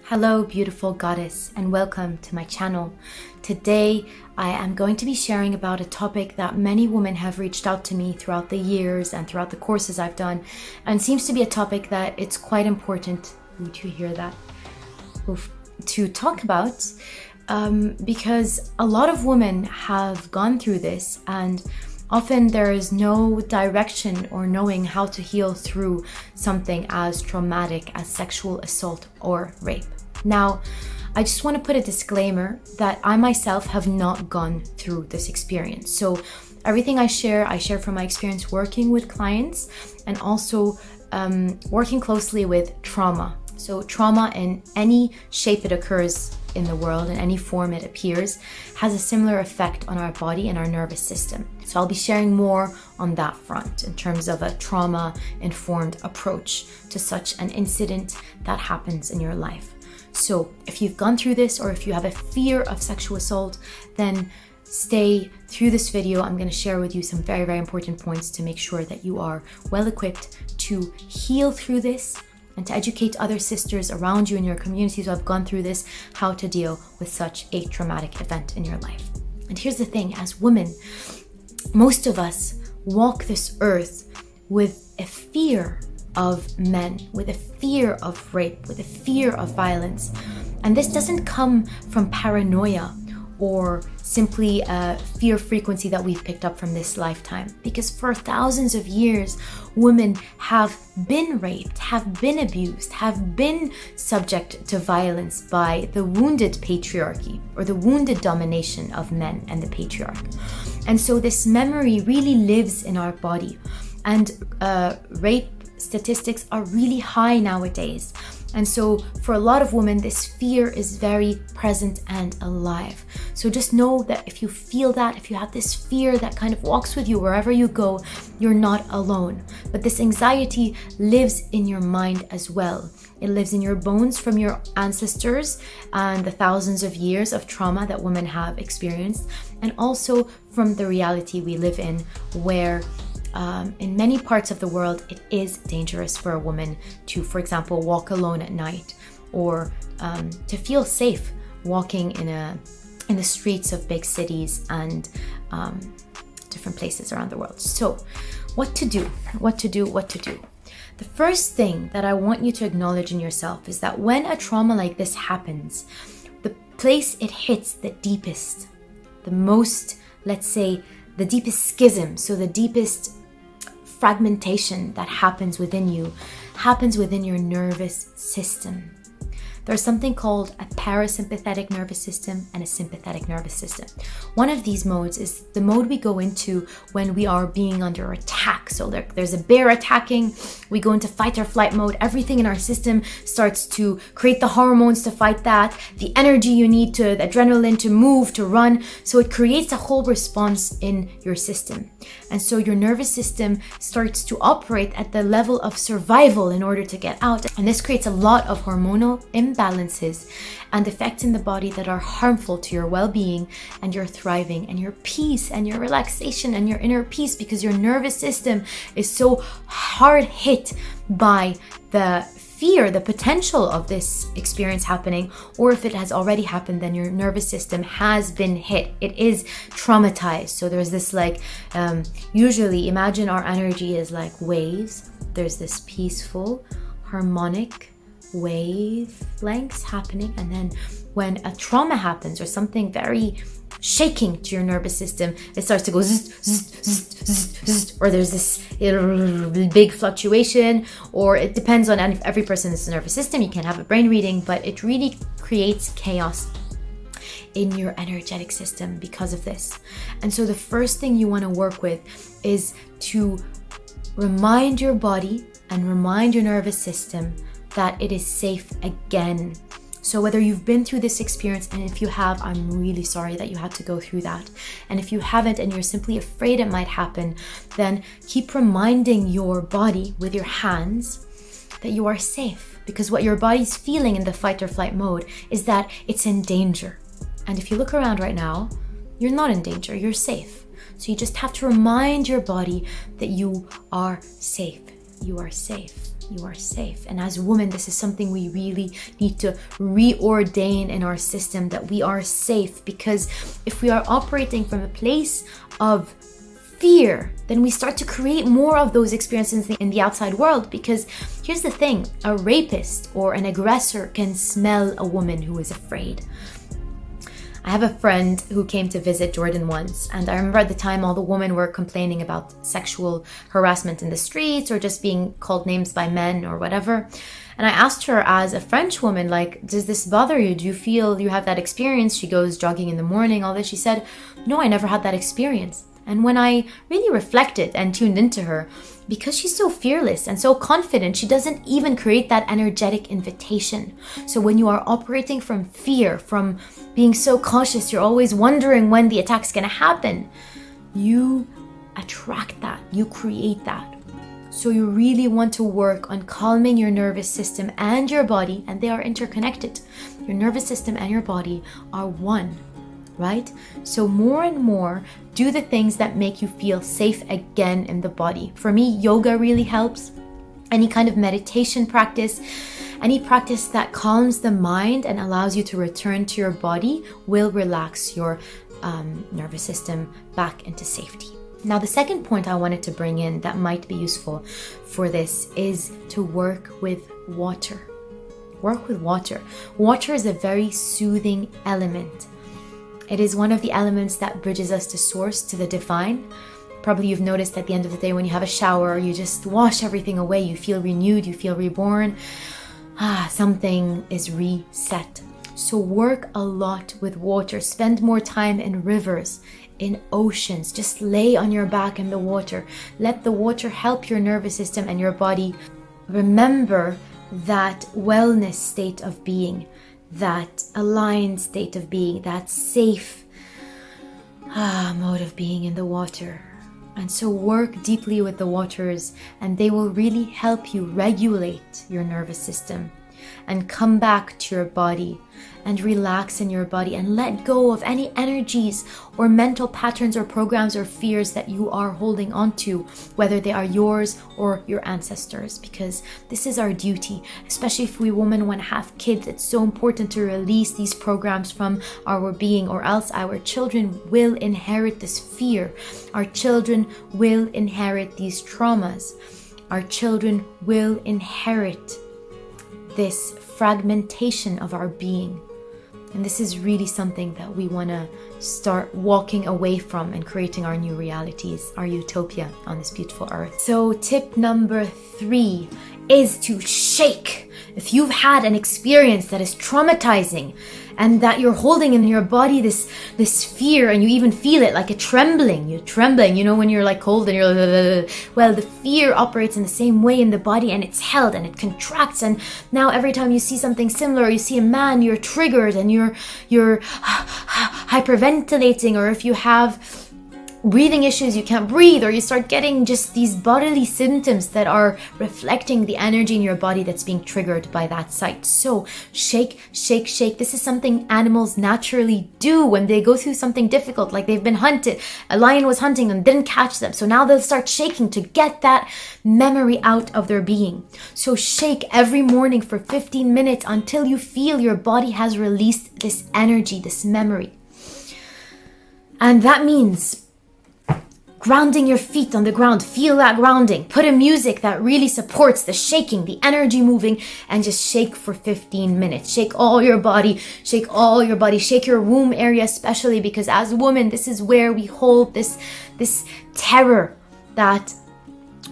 Hello, beautiful goddess, and welcome to my channel. Today, I am going to be sharing about a topic that many women have reached out to me throughout the years and throughout the courses I've done, and seems to be a topic that it's quite important, would you hear that, to talk about, because a lot of women have gone through this, and often there is no direction or knowing how to heal through something as traumatic as sexual assault or rape. Now, I just want to put a disclaimer that I myself have not gone through this experience. So everything I share from my experience working with clients and also working closely with trauma. So trauma in any shape it occurs in the world, in any form it appears, has a similar effect on our body and our nervous system. So I'll be sharing more on that front in terms of a trauma-informed approach to such an incident that happens in your life. So if you've gone through this or if you have a fear of sexual assault, then stay through this video. I'm going to share with you some very, very important points to make sure that you are well equipped to heal through this and to educate other sisters around you in your communities who have gone through this, how to deal with such a traumatic event in your life. And here's the thing, as women, most of us walk this earth with a fear of men, with a fear of rape, with a fear of violence. And this doesn't come from paranoia or simply a fear frequency that we've picked up from this lifetime. Because for thousands of years, women have been raped, have been abused, have been subject to violence by the wounded patriarchy or the wounded domination of men and the patriarch. And so this memory really lives in our body. And rape statistics are really high nowadays. And so for a lot of women, this fear is very present and alive. So just know that if you feel that, if you have this fear that kind of walks with you wherever you go, you're not alone. But this anxiety lives in your mind as well. It lives in your bones from your ancestors and the thousands of years of trauma that women have experienced, and also from the reality we live in, where in many parts of the world, it is dangerous for a woman to, for example, walk alone at night, or to feel safe walking in the streets of big cities and different places around the world. So, what to do? The first thing that I want you to acknowledge in yourself is that when a trauma like this happens, the place it hits the deepest, the most, let's say, the deepest schism, so the deepest fragmentation that happens within your nervous system. There's something called a parasympathetic nervous system and a sympathetic nervous system. One of these modes is the mode we go into when we are being under attack. So there's a bear attacking, we go into fight or flight mode. Everything in our system starts to create the hormones to fight that, the energy you need, the adrenaline to move, to run. So it creates a whole response in your system. And so your nervous system starts to operate at the level of survival in order to get out. And this creates a lot of hormonal imbalances and effects in the body that are harmful to your well-being and your thriving and your peace and your relaxation and your inner peace, because your nervous system is so hard hit by the fear, the potential of this experience happening, or if it has already happened, then your nervous system has been hit. It is traumatized. So there's this usually imagine our energy is like waves. There's this peaceful, harmonic wavelengths happening, and then when a trauma happens or something very shaking to your nervous system, it starts to go zzz, zzz, zzz, zzz, zzz, or there's this big fluctuation, or it depends on every person's nervous system. You can have a brain reading, but it really creates chaos in your energetic system because of this. And so the first thing you want to work with is to remind your body and remind your nervous system that it is safe again. So whether you've been through this experience, and if you have, I'm really sorry that you had to go through that. And if you haven't and you're simply afraid it might happen, then keep reminding your body with your hands that you are safe. Because what your body's feeling in the fight or flight mode is that it's in danger. And if you look around right now, you're not in danger, you're safe. So you just have to remind your body that you are safe. You are safe. you are safe. And as women, this is something we really need to reordain in our system, that we are safe. Because if we are operating from a place of fear, then we start to create more of those experiences in the outside world. Because here's the thing, a rapist or an aggressor can smell a woman who is afraid. I have a friend who came to visit Jordan once, and I remember at the time all the women were complaining about sexual harassment in the streets or just being called names by men or whatever. And I asked her, as a French woman, like, does this bother you? Do you feel you have that experience? She goes jogging in the morning, all this. She said, no, I never had that experience. And when I really reflected and tuned into her, because she's so fearless and so confident, she doesn't even create that energetic invitation. So when you are operating from fear, from being so cautious, you're always wondering when the attack's gonna happen, you attract that, you create that. So you really want to work on calming your nervous system and your body, and they are interconnected. Your nervous system and your body are one, right? So more and more, do the things that make you feel safe again in the body. For me, yoga really helps. Any kind of meditation practice, any practice that calms the mind and allows you to return to your body will relax your nervous system back into safety. Now, the second point I wanted to bring in that might be useful for this is to work with water. Work with water. Water is a very soothing element. It is one of the elements that bridges us to source, to the divine. Probably you've noticed at the end of the day when you have a shower, you just wash everything away. You feel renewed, you feel reborn. Something is reset. So work a lot with water. Spend more time in rivers, in oceans. Just lay on your back in the water. Let the water help your nervous system and your body remember that wellness state of being, that aligned state of being, that safe mode of being in the water. And so work deeply with the waters, and they will really help you regulate your nervous system and come back to your body and relax in your body and let go of any energies or mental patterns or programs or fears that you are holding on to, whether they are yours or your ancestors, because this is our duty. Especially if we women want to have kids, it's so important to release these programs from our being, or else our children will inherit this fear. Our children will inherit these traumas. Our children will inherit this fragmentation of our being. And this is really something that we want to start walking away from and creating our new realities, our utopia on this beautiful earth. So tip number 3 is to shake. If you've had an experience that is traumatizing and that you're holding in your body this fear, and you even feel it like a trembling, you're trembling, you know, when you're like cold and you're well, the fear operates in the same way in the body, and it's held and it contracts. And now every time you see something similar, you see a man, you're triggered and you're hyperventilating, or if you have breathing issues, you can't breathe, or you start getting just these bodily symptoms that are reflecting the energy in your body that's being triggered by that site. So shake, shake, shake. This is something animals naturally do when they go through something difficult, like they've been hunted. A lion was hunting them, didn't catch them. So now they'll start shaking to get that memory out of their being. So shake every morning for 15 minutes until you feel your body has released this energy, this memory. And that means grounding your feet on the ground. Feel that grounding. Put a music that really supports the shaking, the energy moving, and just shake for 15 minutes. Shake all your body. Shake all your body. Shake your womb area especially, because as women, this is where we hold this terror that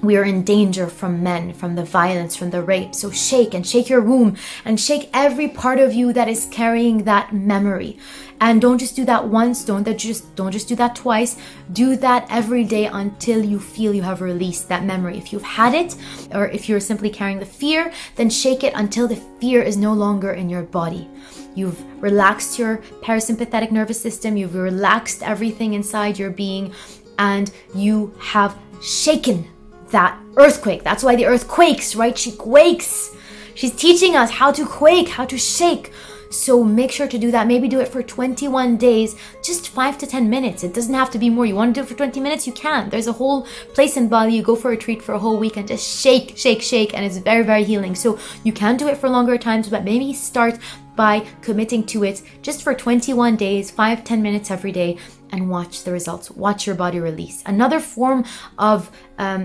we are in danger from men, from the violence, from the rape. So shake, and shake your womb, and shake every part of you that is carrying that memory. And don't just do that once, don't just do that twice. Do that every day until you feel you have released that memory. If you've had it, or if you're simply carrying the fear, then shake it until the fear is no longer in your body. You've relaxed your parasympathetic nervous system, you've relaxed everything inside your being, and you have shaken that earthquake. That's why the earth quakes, right? She quakes. She's teaching us how to quake, how to shake. So make sure to do that. Maybe do it for 21 days, just 5 to 10 minutes. It doesn't have to be more. You want to do it for 20 minutes? You can. There's a whole place in Bali. You go for a retreat for a whole week and just shake, shake, shake. And it's very, very healing. So you can do it for longer times, but maybe start by committing to it just for 21 days, 5-10 minutes every day, and watch the results. Watch your body release. Another form of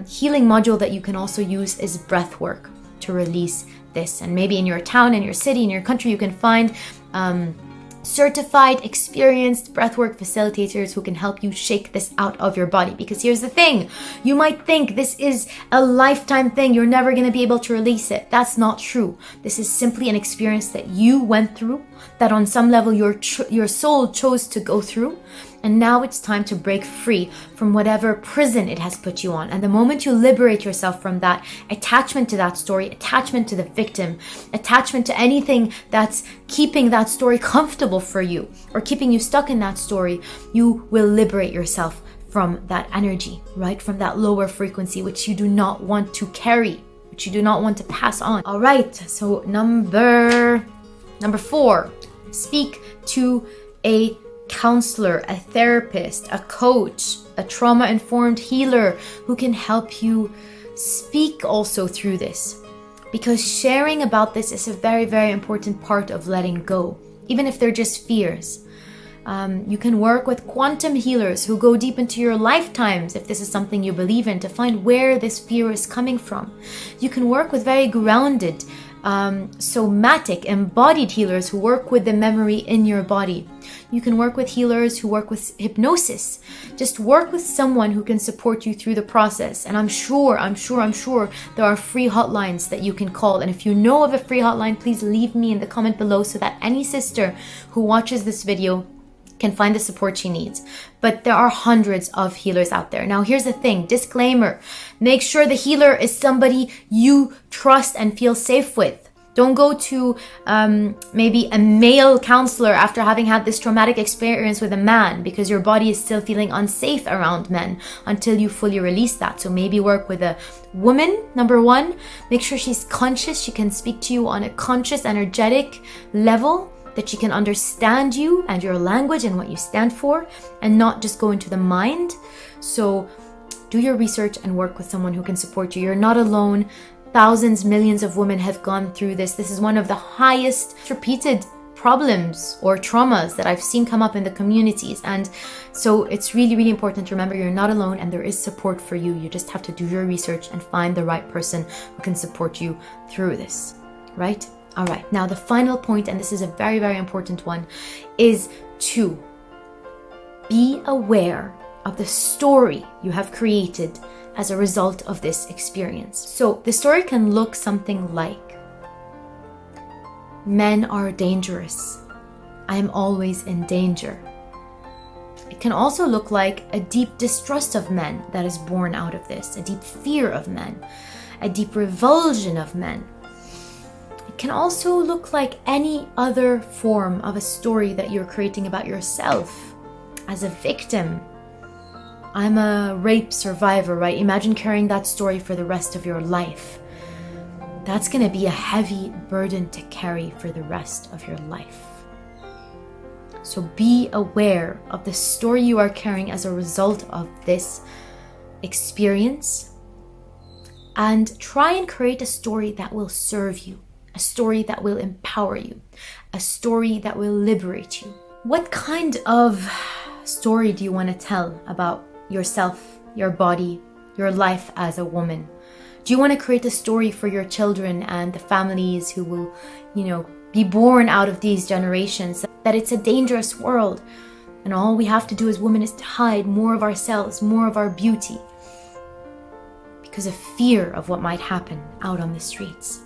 healing module that you can also use is breath work to release this. And maybe in your town, in your city, in your country, you can find certified, experienced breathwork facilitators who can help you shake this out of your body. Because here's the thing, you might think this is a lifetime thing, you're never going to be able to release it. That's not true. This is simply an experience that you went through, that on some level your soul chose to go through. And now it's time to break free from whatever prison it has put you on. And the moment you liberate yourself from that attachment to that story, attachment to the victim, attachment to anything that's keeping that story comfortable for you or keeping you stuck in that story, you will liberate yourself from that energy, right? From that lower frequency, which you do not want to carry, which you do not want to pass on. All right, so number 4, speak to a counselor, a therapist, a coach, a trauma-informed healer who can help you speak also through this. Because sharing about this is a very, very important part of letting go, even if they're just fears. You can work with quantum healers who go deep into your lifetimes, if this is something you believe in, to find where this fear is coming from. You can work with very grounded, somatic, embodied healers who work with the memory in your body. You can work with healers who work with hypnosis. Just work with someone who can support you through the process. And I'm sure there are free hotlines that you can call. And if you know of a free hotline, please leave me in the comment below so that any sister who watches this video can find the support she needs. But there are hundreds of healers out there. Now here's the thing, disclaimer, make sure the healer is somebody you trust and feel safe with. Don't go to maybe a male counselor after having had this traumatic experience with a man, because your body is still feeling unsafe around men until you fully release that. So maybe work with a woman, number 1. Make sure she's conscious. She can speak to you on a conscious, energetic level, that she can understand you and your language and what you stand for, and not just go into the mind. So do your research and work with someone who can support you. You're not alone. Thousands, millions of women have gone through this. This is one of the highest repeated problems or traumas that I've seen come up in the communities. And so it's really, really important to remember you're not alone and there is support for you. You just have to do your research and find the right person who can support you through this, right? All right, now the final point, and this is a very, very important one, is to be aware of the story you have created as a result of this experience. So the story can look something like, men are dangerous. I am always in danger. It can also look like a deep distrust of men that is born out of this, a deep fear of men, a deep revulsion of men. It can also look like any other form of a story that you're creating about yourself as a victim. I'm a rape survivor, right? Imagine carrying that story for the rest of your life. That's going to be a heavy burden to carry for the rest of your life. So be aware of the story you are carrying as a result of this experience, and try and create a story that will serve you, a story that will empower you, a story that will liberate you. What kind of story do you want to tell about yourself, your body, your life as a woman? Do you want to create a story for your children and the families who will, be born out of these generations, that it's a dangerous world and all we have to do as women is to hide more of ourselves, more of our beauty, because of fear of what might happen out on the streets?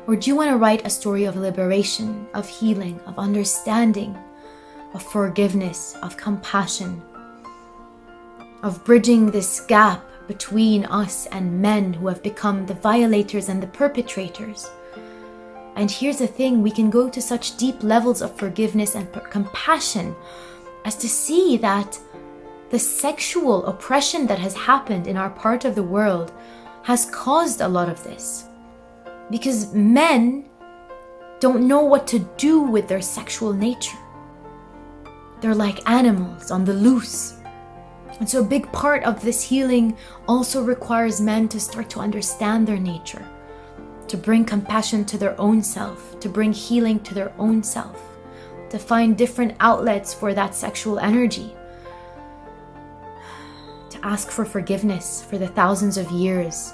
Or do you want to write a story of liberation, of healing, of understanding, of forgiveness, of compassion, of bridging this gap between us and men who have become the violators and the perpetrators? And here's the thing, we can go to such deep levels of forgiveness and compassion as to see that the sexual oppression that has happened in our part of the world has caused a lot of this. Because men don't know what to do with their sexual nature. They're like animals on the loose. And so a big part of this healing also requires men to start to understand their nature, to bring compassion to their own self, to bring healing to their own self, to find different outlets for that sexual energy, to ask for forgiveness for the thousands of years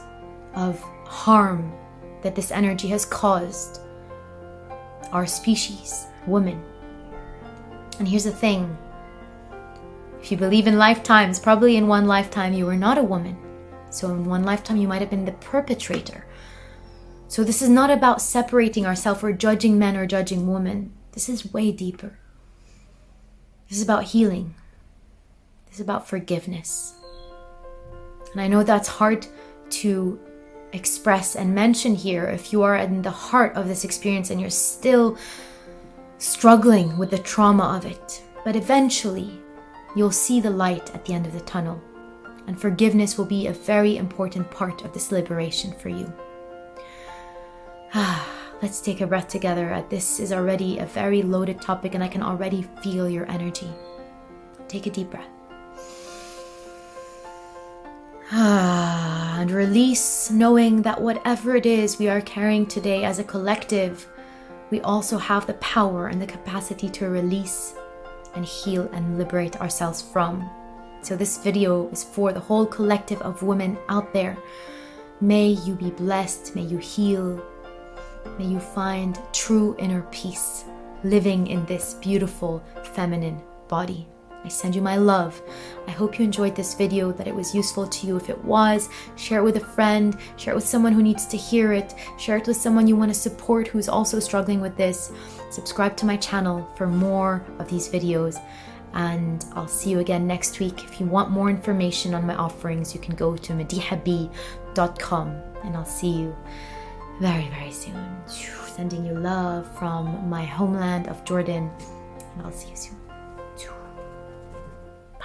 of harm that this energy has caused our species, women. And here's the thing. If you believe in lifetimes, probably in one lifetime you were not a woman. So in one lifetime you might have been the perpetrator. So this is not about separating ourselves or judging men or judging women. This is way deeper. This is about healing. This is about forgiveness. And I know that's hard to express and mention here if you are in the heart of this experience and you're still struggling with the trauma of it. But eventually, you'll see the light at the end of the tunnel, and forgiveness will be a very important part of this liberation for you. Let's take a breath together. This is already a very loaded topic and I can already feel your energy. Take a deep breath. And release, knowing that whatever it is we are carrying today as a collective, we also have the power and the capacity to release and heal and liberate ourselves from. So this video is for the whole collective of women out there. May you be blessed, may you heal, may you find true inner peace living in this beautiful feminine body. I send you my love. I hope you enjoyed this video, that it was useful to you. If it was, share it with a friend, share it with someone who needs to hear it, share it with someone you want to support who's also struggling with this. Subscribe to my channel for more of these videos, and I'll see you again next week. If you want more information on my offerings, you can go to madihabi.com, and I'll see you very, very soon. Sending you love from my homeland of Jordan, and I'll see you soon.